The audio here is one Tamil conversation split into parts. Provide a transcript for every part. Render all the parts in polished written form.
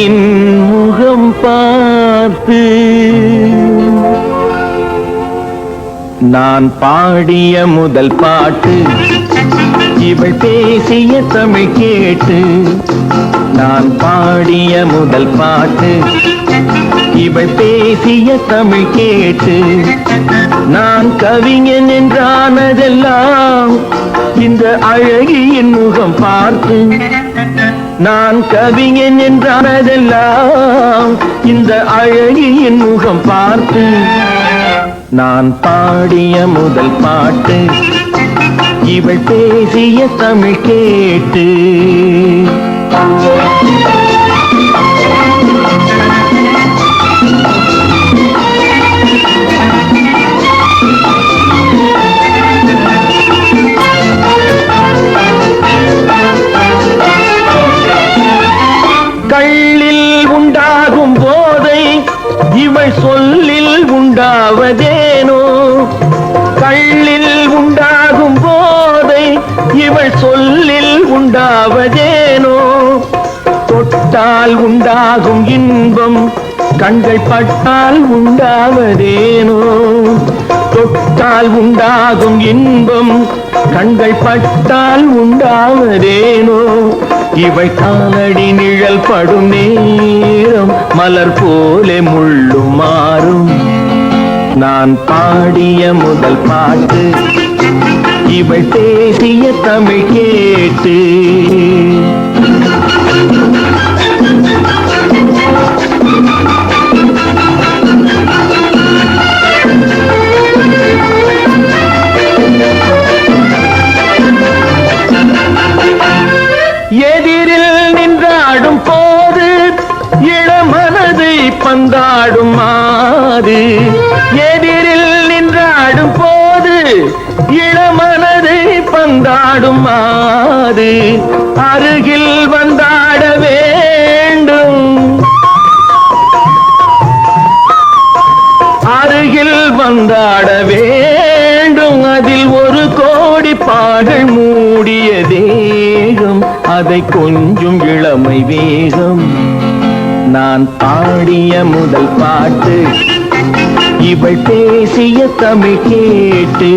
என் முகம் பார்த்து நான் பாடிய முதல் பாட்டு, இவள் பேசிய தமிழ் கேட்டு. நான் பாடிய முதல் பாட்டு, இவள் பேசிய தமிழ் கேட்டு. நான் கவிஞன் என்றானதெல்லாம் இந்த அழகியின் முகம் பார்த்து. நான் கவிஞன் என்றானதெல்லாம் இந்த அழகியின் முகம் பார்த்து. நான் பாடிய முதல் பாட்டு, இவள் பேசிய தமிழ் கேட்டு. கள்ளில் உண்டாகும் போதை இவள் சொல்லில் உண்டாவதேனோ. கள்ளில் உண்டாகும் போதை இவள் சொல்லில் உண்டாவதேனோ. தொட்டால் உண்டாகும் இன்பம் கண்கள் பட்டால் உண்டாவதேனோ. தொட்டால் உண்டாகும் இன்பம் கண்கள் பட்டால் உண்டாவதேனோ. இவை காலடி நிழல் படும் நேரம் மலர் போல முள்ளும் மாறும். நான் பாடிய முதல் பாட்டு, இவள் பேசிய தமிழ் கேட்டு. எதிரில் நின்றாடும் போது இளமனதை பந்தாடும் மாது. எதிரில் நின்றாடும் போது இளமனதை பந்தாடும் மாது. அருகில் வந்தாட வேண்டும், அருகில் வந்தாட வேண்டும். அதில் ஒரு கோடி பாடல் மூடிய தேகம், அதை கொஞ்சம் இளமை வேகம். நான் பாடிய முதல் பாட்டு, இவள் பேசிய தமிழ் கேட்டு.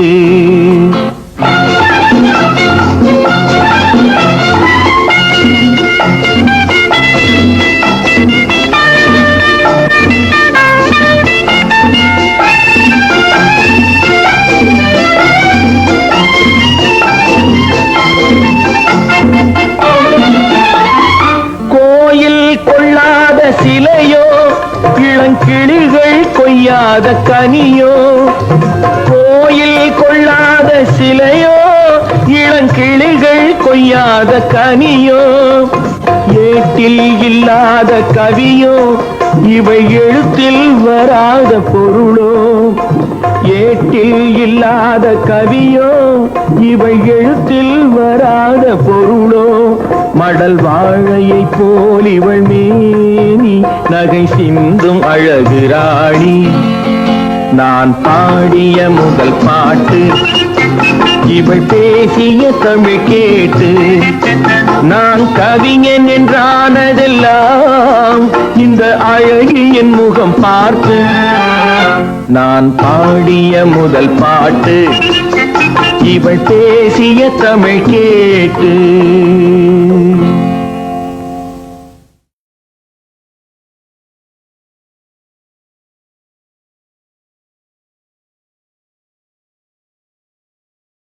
கொள்ளாத சிலையோ இளங்கிளிகள் கொய்யாத கனியோ. கோயில் கொள்ளாத சிலையோ இளங்கிளிகள் கொய்யாத கனியோ. ஏட்டில் இல்லாத கவியோ இவை எழுத்தில் வராத பொருளோ. ஏட்டில் இல்லாத கவியோ இவை எழுத்தில் வராத பொருளோ. மடல் வாழையை போல் இவள் மேனி நகை சிந்தும் அழகு ராணி. நான் பாடிய முதல் பாட்டு, இவள் பேசிய தமிழ் கேட்டு. நான் கவிஞன் என்றானதெல்லாம் இந்த அழகியின் முகம் பார்த்து. நான் பாடிய முதல் பாட்டு, இவள் பேசிய தமிழ் கேட்டு.